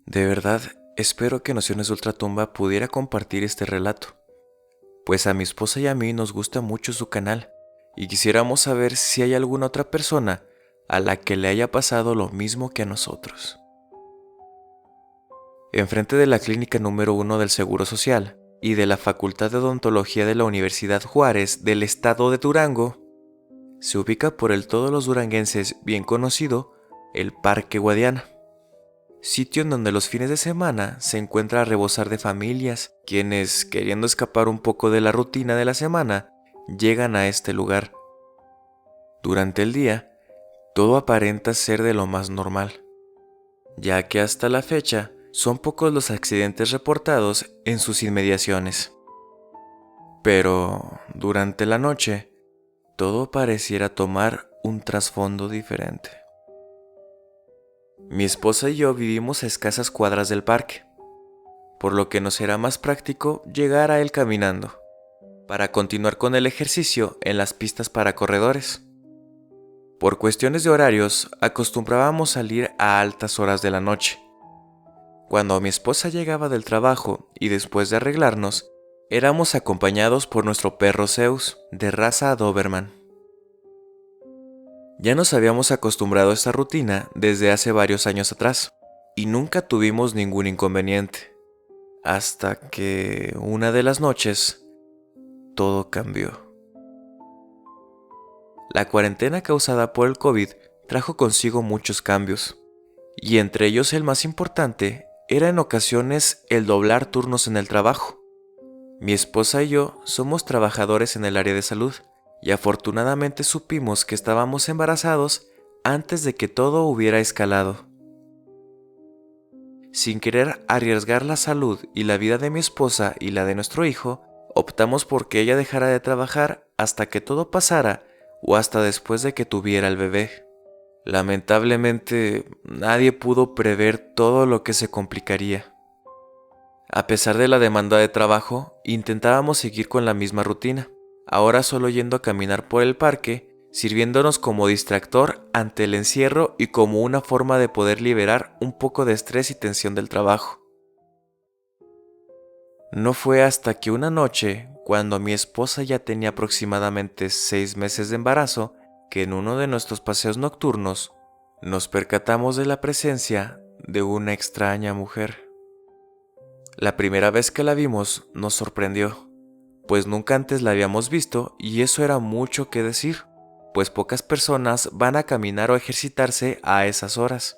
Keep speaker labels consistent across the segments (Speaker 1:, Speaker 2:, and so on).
Speaker 1: De verdad, espero que Nociones de Ultratumba pudiera compartir este relato, pues a mi esposa y a mí nos gusta mucho su canal y quisiéramos saber si hay alguna otra persona a la que le haya pasado lo mismo que a nosotros. Enfrente de la clínica número 1 del Seguro Social y de la Facultad de Odontología de la Universidad Juárez del estado de Durango, se ubica por el todos los duranguenses bien conocido el Parque Guadiana, sitio en donde los fines de semana se encuentra a rebosar de familias, quienes, queriendo escapar un poco de la rutina de la semana, llegan a este lugar. Durante el día, todo aparenta ser de lo más normal, ya que hasta la fecha son pocos los accidentes reportados en sus inmediaciones. Pero, durante la noche, todo pareciera tomar un trasfondo diferente. Mi esposa y yo vivimos a escasas cuadras del parque, por lo que nos será más práctico llegar a él caminando, para continuar con el ejercicio en las pistas para corredores. Por cuestiones de horarios, acostumbrábamos salir a altas horas de la noche. Cuando mi esposa llegaba del trabajo y después de arreglarnos, éramos acompañados por nuestro perro Zeus, de raza Doberman. Ya nos habíamos acostumbrado a esta rutina desde hace varios años atrás, y nunca tuvimos ningún inconveniente, hasta que una de las noches, todo cambió. La cuarentena causada por el COVID trajo consigo muchos cambios, y entre ellos el más importante era en ocasiones el doblar turnos en el trabajo. Mi esposa y yo somos trabajadores en el área de salud, y afortunadamente supimos que estábamos embarazados antes de que todo hubiera escalado. Sin querer arriesgar la salud y la vida de mi esposa y la de nuestro hijo, optamos por que ella dejara de trabajar hasta que todo pasara o hasta después de que tuviera el bebé. Lamentablemente, nadie pudo prever todo lo que se complicaría. A pesar de la demanda de trabajo, intentábamos seguir con la misma rutina, ahora solo yendo a caminar por el parque, sirviéndonos como distractor ante el encierro y como una forma de poder liberar un poco de estrés y tensión del trabajo. No fue hasta que una noche, cuando mi esposa ya tenía aproximadamente 6 meses de embarazo, que en uno de nuestros paseos nocturnos nos percatamos de la presencia de una extraña mujer. La primera vez que la vimos nos sorprendió, pues nunca antes la habíamos visto y eso era mucho que decir, pues pocas personas van a caminar o ejercitarse a esas horas.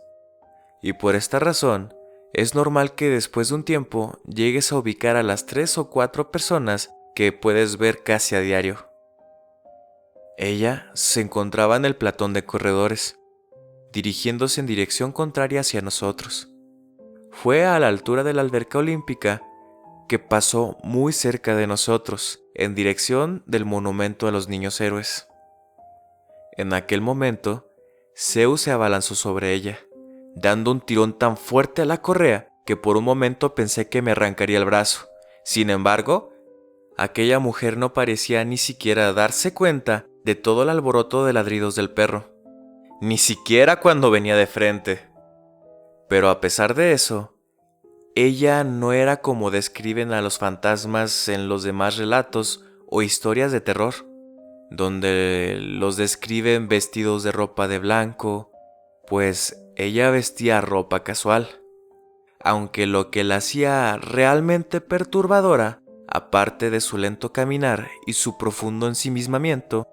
Speaker 1: Y por esta razón, es normal que después de un tiempo llegues a ubicar a las 3 o 4 personas que puedes ver casi a diario. Ella se encontraba en el platón de corredores, dirigiéndose en dirección contraria hacia nosotros. Fue a la altura de la alberca olímpica que pasó muy cerca de nosotros, en dirección del monumento a los niños héroes. En aquel momento, Zeus se abalanzó sobre ella, dando un tirón tan fuerte a la correa que por un momento pensé que me arrancaría el brazo. Sin embargo, aquella mujer no parecía ni siquiera darse cuenta de todo el alboroto de ladridos del perro, ni siquiera cuando venía de frente. Pero a pesar de eso, ella no era como describen a los fantasmas en los demás relatos o historias de terror, donde los describen vestidos de ropa de blanco, pues ella vestía ropa casual, aunque lo que la hacía realmente perturbadora, aparte de su lento caminar y su profundo ensimismamiento,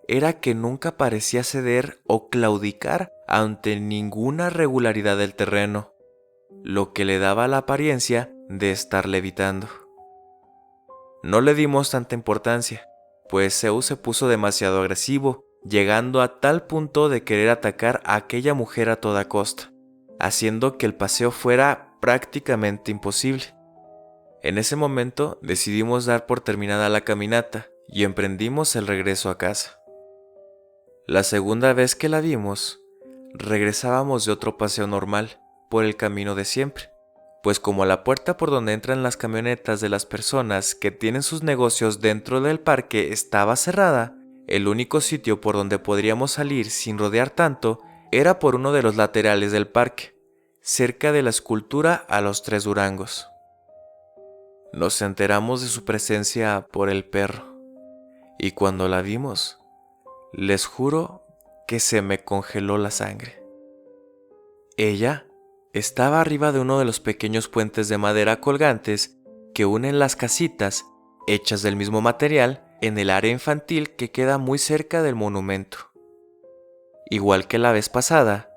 Speaker 1: era que nunca parecía ceder o claudicar ante ninguna regularidad del terreno, lo que le daba la apariencia de estar levitando. No le dimos tanta importancia, pues Zeus se puso demasiado agresivo, llegando a tal punto de querer atacar a aquella mujer a toda costa, haciendo que el paseo fuera prácticamente imposible. En ese momento decidimos dar por terminada la caminata y emprendimos el regreso a casa. La segunda vez que la vimos, regresábamos de otro paseo normal, por el camino de siempre, pues como la puerta por donde entran las camionetas de las personas que tienen sus negocios dentro del parque estaba cerrada, el único sitio por donde podríamos salir sin rodear tanto era por uno de los laterales del parque, cerca de la escultura a los 3 Durangos. Nos enteramos de su presencia por el perro, y cuando la vimos, les juro que se me congeló la sangre. Ella estaba arriba de uno de los pequeños puentes de madera colgantes que unen las casitas, hechas del mismo material, en el área infantil que queda muy cerca del monumento. Igual que la vez pasada,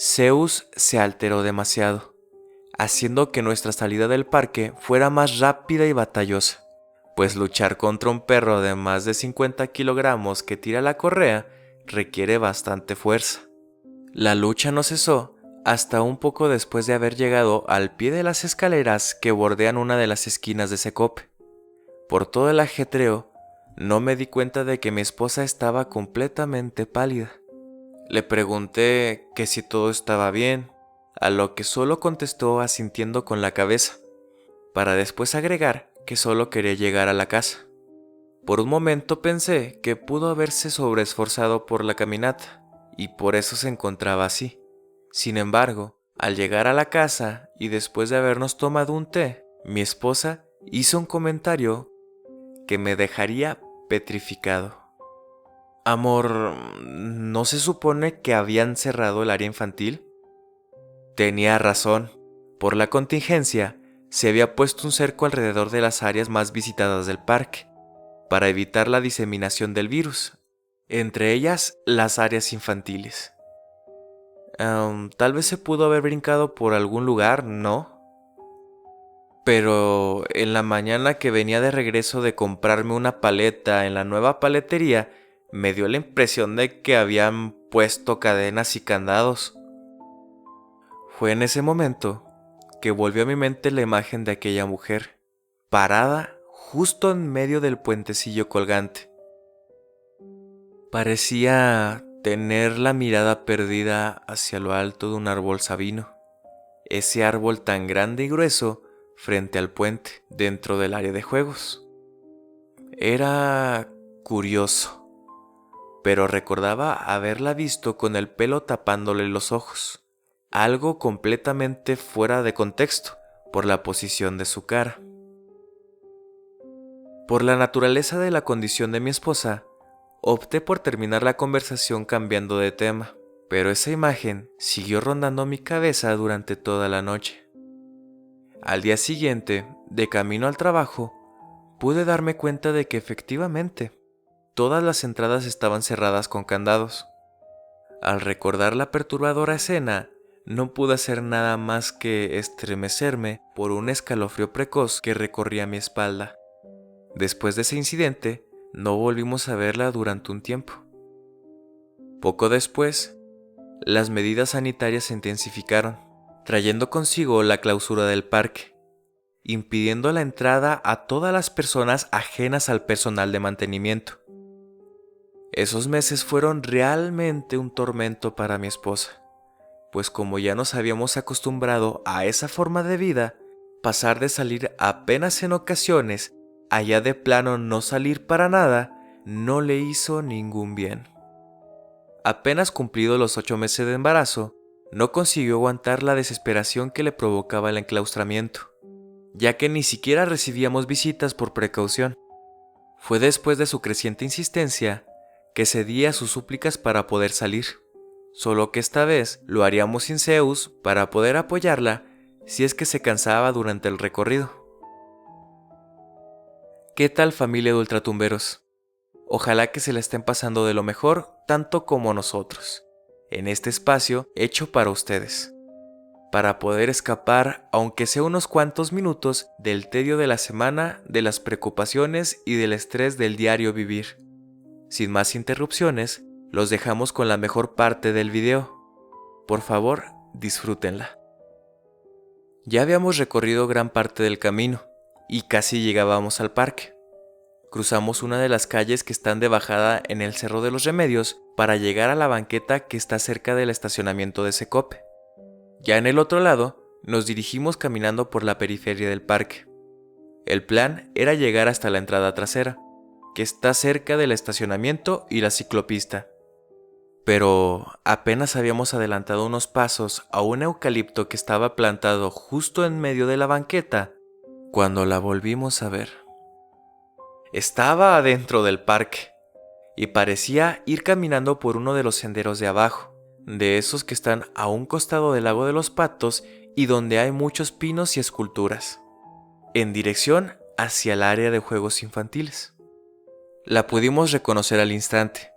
Speaker 1: Zeus se alteró demasiado, haciendo que nuestra salida del parque fuera más rápida y batallosa, pues luchar contra un perro de más de 50 kilogramos que tira la correa requiere bastante fuerza. La lucha no cesó hasta un poco después de haber llegado al pie de las escaleras que bordean una de las esquinas de Secope. Por todo el ajetreo, no me di cuenta de que mi esposa estaba completamente pálida. Le pregunté que si todo estaba bien, a lo que solo contestó asintiendo con la cabeza, para después agregar que solo quería llegar a la casa. Por un momento pensé que pudo haberse sobreesforzado por la caminata, y por eso se encontraba así. Sin embargo, al llegar a la casa y después de habernos tomado un té, mi esposa hizo un comentario que me dejaría petrificado. Amor, ¿no se supone que habían cerrado el área infantil? Tenía razón. Por la contingencia, se había puesto un cerco alrededor de las áreas más visitadas del parque, para evitar la diseminación del virus, entre ellas las áreas infantiles. Tal vez se pudo haber brincado por algún lugar, ¿no? Pero en la mañana que venía de regreso de comprarme una paleta en la nueva paletería, me dio la impresión de que habían puesto cadenas y candados. Fue en ese momento que volvió a mi mente la imagen de aquella mujer, parada justo en medio del puentecillo colgante. Parecía tener la mirada perdida hacia lo alto de un árbol sabino, ese árbol tan grande y grueso frente al puente, dentro del área de juegos. Era curioso, pero recordaba haberla visto con el pelo tapándole los ojos, algo completamente fuera de contexto por la posición de su cara. Por la naturaleza de la condición de mi esposa, opté por terminar la conversación cambiando de tema, pero esa imagen siguió rondando mi cabeza durante toda la noche. Al día siguiente, de camino al trabajo, pude darme cuenta de que efectivamente, todas las entradas estaban cerradas con candados. Al recordar la perturbadora escena, no pude hacer nada más que estremecerme por un escalofrío precoz que recorría mi espalda. Después de ese incidente, no volvimos a verla durante un tiempo. Poco después, las medidas sanitarias se intensificaron, trayendo consigo la clausura del parque, impidiendo la entrada a todas las personas ajenas al personal de mantenimiento. Esos meses fueron realmente un tormento para mi esposa, pues como ya nos habíamos acostumbrado a esa forma de vida, pasar de salir apenas en ocasiones a ya de plano no salir para nada, no le hizo ningún bien. Apenas cumplidos los 8 meses de embarazo, no consiguió aguantar la desesperación que le provocaba el enclaustramiento, ya que ni siquiera recibíamos visitas por precaución. Fue después de su creciente insistencia que cedí a sus súplicas para poder salir, solo que esta vez lo haríamos sin Zeus para poder apoyarla si es que se cansaba durante el recorrido. ¿Qué tal, familia de ultratumberos? Ojalá que se la estén pasando de lo mejor tanto como nosotros, en este espacio hecho para ustedes, para poder escapar, aunque sea unos cuantos minutos, del tedio de la semana, de las preocupaciones y del estrés del diario vivir. Sin más interrupciones, los dejamos con la mejor parte del video. Por favor, disfrútenla. Ya habíamos recorrido gran parte del camino y casi llegábamos al parque. Cruzamos una de las calles que están de bajada en el Cerro de los Remedios para llegar a la banqueta que está cerca del estacionamiento de Secope. Ya en el otro lado, nos dirigimos caminando por la periferia del parque. El plan era llegar hasta la entrada trasera, que está cerca del estacionamiento y la ciclopista. pero apenas habíamos adelantado unos pasos a un eucalipto que estaba plantado justo en medio de la banqueta cuando la volvimos a ver. Estaba adentro del parque y parecía ir caminando por uno de los senderos de abajo, de esos que están a un costado del lago de los Patos y donde hay muchos pinos y esculturas, en dirección hacia el área de juegos infantiles. La pudimos reconocer al instante,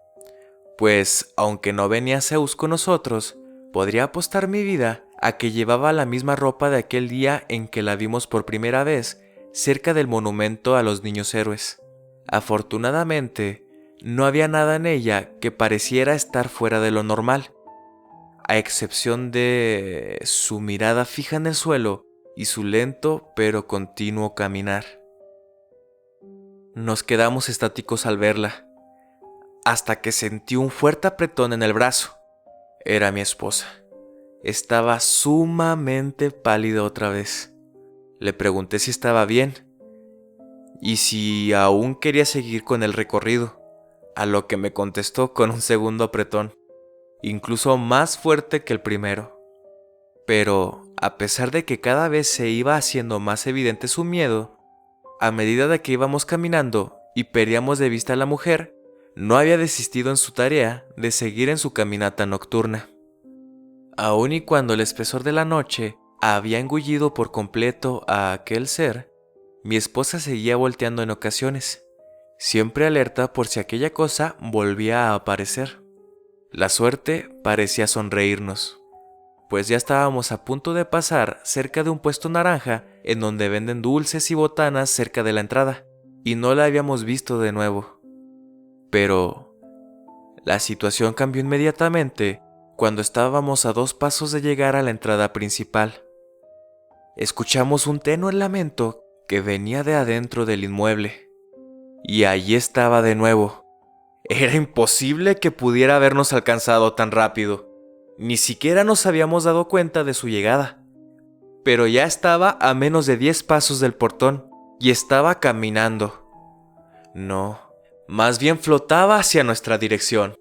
Speaker 1: pues aunque no venía Zeus con nosotros, podría apostar mi vida a que llevaba la misma ropa de aquel día en que la vimos por primera vez cerca del monumento a los niños héroes. Afortunadamente, no había nada en ella que pareciera estar fuera de lo normal, a excepción de su mirada fija en el suelo y su lento pero continuo caminar. Nos quedamos estáticos al verla, hasta que sentí un fuerte apretón en el brazo. Era mi esposa. Estaba sumamente pálida otra vez. Le pregunté si estaba bien y si aún quería seguir con el recorrido, a lo que me contestó con un segundo apretón, incluso más fuerte que el primero. Pero, a pesar de que cada vez se iba haciendo más evidente su miedo, a medida de que íbamos caminando y perdíamos de vista a la mujer, no había desistido en su tarea de seguir en su caminata nocturna. Aun y cuando el espesor de la noche había engullido por completo a aquel ser, mi esposa seguía volteando en ocasiones, siempre alerta por si aquella cosa volvía a aparecer. La suerte parecía sonreírnos, pues ya estábamos a punto de pasar cerca de un puesto naranja en donde venden dulces y botanas cerca de la entrada, y no la habíamos visto de nuevo. Pero la situación cambió inmediatamente cuando estábamos a 2 pasos de llegar a la entrada principal. Escuchamos un tenue lamento que venía de adentro del inmueble. Y allí estaba de nuevo. Era imposible que pudiera habernos alcanzado tan rápido. Ni siquiera nos habíamos dado cuenta de su llegada. Pero ya estaba a menos de 10 pasos del portón y estaba caminando. No, más bien flotaba hacia nuestra dirección.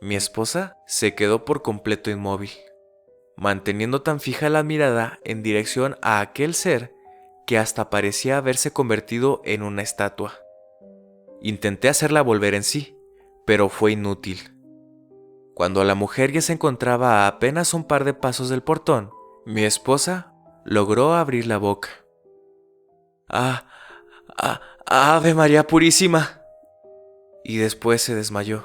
Speaker 1: Mi esposa se quedó por completo inmóvil, manteniendo tan fija la mirada en dirección a aquel ser que hasta parecía haberse convertido en una estatua. Intenté hacerla volver en sí, pero fue inútil. Cuando la mujer ya se encontraba a apenas un par de pasos del portón, mi esposa logró abrir la boca. ¡Ah! ¡Ah! ¡Ave María Purísima! Y después se desmayó.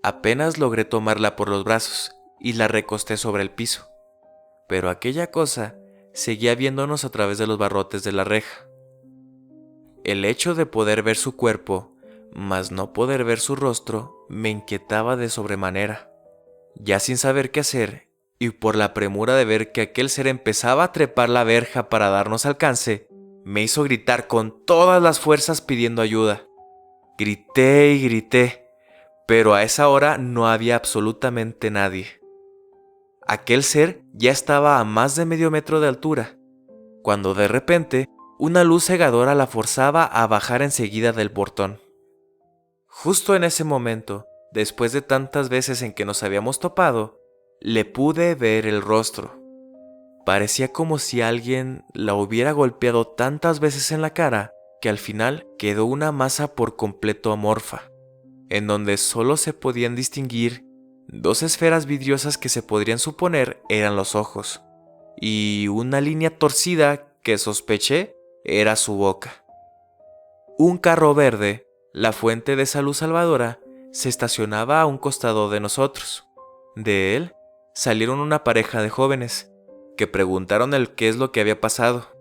Speaker 1: Apenas logré tomarla por los brazos y la recosté sobre el piso, pero aquella cosa seguía viéndonos a través de los barrotes de la reja. El hecho de poder ver su cuerpo, mas no poder ver su rostro, me inquietaba de sobremanera. Ya sin saber qué hacer, y por la premura de ver que aquel ser empezaba a trepar la verja para darnos alcance, me hizo gritar con todas las fuerzas pidiendo ayuda. Grité y grité, pero a esa hora no había absolutamente nadie. Aquel ser ya estaba a más de medio metro de altura, cuando de repente una luz cegadora la forzaba a bajar enseguida del portón. Justo en ese momento, después de tantas veces en que nos habíamos topado, le pude ver el rostro. Parecía como si alguien la hubiera golpeado tantas veces en la cara que al final quedó una masa por completo amorfa, en donde solo se podían distinguir 2 esferas vidriosas que se podrían suponer eran los ojos, y una línea torcida que sospeché era su boca. Un carro verde, la fuente de esa luz salvadora, se estacionaba a un costado de nosotros. De él salieron una pareja de jóvenes, que preguntaron el qué es lo que había pasado,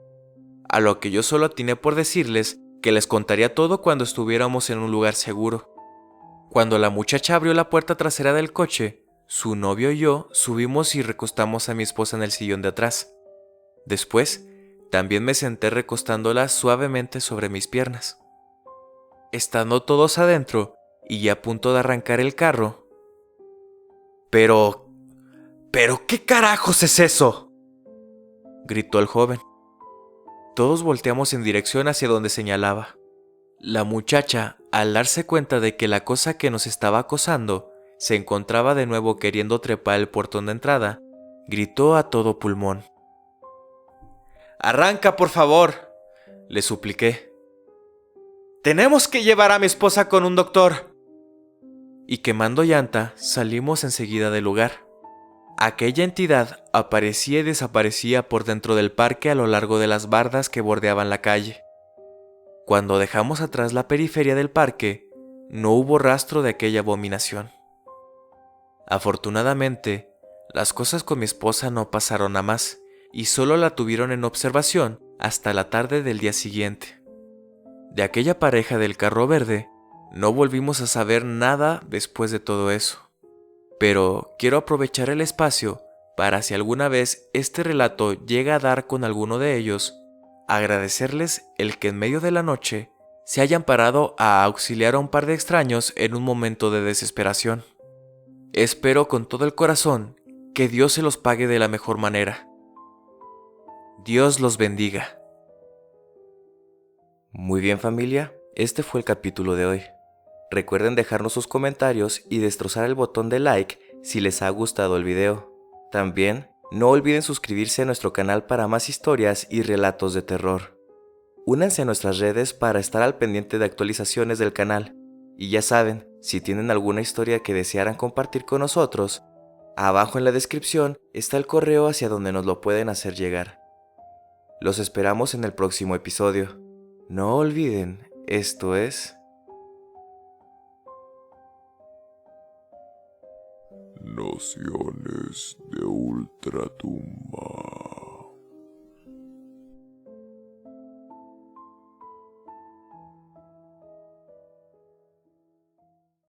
Speaker 1: a lo que yo solo atiné por decirles que les contaría todo cuando estuviéramos en un lugar seguro. Cuando la muchacha abrió la puerta trasera del coche, su novio y yo subimos y recostamos a mi esposa en el sillón de atrás. Después, también me senté recostándola suavemente sobre mis piernas. Estando todos adentro y ya a punto de arrancar el carro. ¿Pero qué carajos es eso?, gritó el joven. Todos volteamos en dirección hacia donde señalaba. La muchacha, al darse cuenta de que la cosa que nos estaba acosando se encontraba de nuevo queriendo trepar el portón de entrada, gritó a todo pulmón. «¡Arranca, por favor!», le supliqué. «Tenemos que llevar a mi esposa con un doctor». Y quemando llanta, salimos enseguida del lugar. Aquella entidad aparecía y desaparecía por dentro del parque a lo largo de las bardas que bordeaban la calle. Cuando dejamos atrás la periferia del parque, no hubo rastro de aquella abominación. Afortunadamente, las cosas con mi esposa no pasaron a más, y solo la tuvieron en observación hasta la tarde del día siguiente. De aquella pareja del carro verde, no volvimos a saber nada después de todo eso. Pero quiero aprovechar el espacio para, si alguna vez este relato llega a dar con alguno de ellos, agradecerles el que en medio de la noche se hayan parado a auxiliar a un par de extraños en un momento de desesperación. Espero con todo el corazón que Dios se los pague de la mejor manera. Dios los bendiga. Muy bien, familia, este fue el capítulo de hoy. Recuerden dejarnos sus comentarios y destrozar el botón de like si les ha gustado el video. También no olviden suscribirse a nuestro canal para más historias y relatos de terror. Únanse a nuestras redes para estar al pendiente de actualizaciones del canal. Y ya saben, si tienen alguna historia que desearan compartir con nosotros, abajo en la descripción está el correo hacia donde nos lo pueden hacer llegar. Los esperamos en el próximo episodio. No olviden, esto es...
Speaker 2: Nociones de Ultratumba.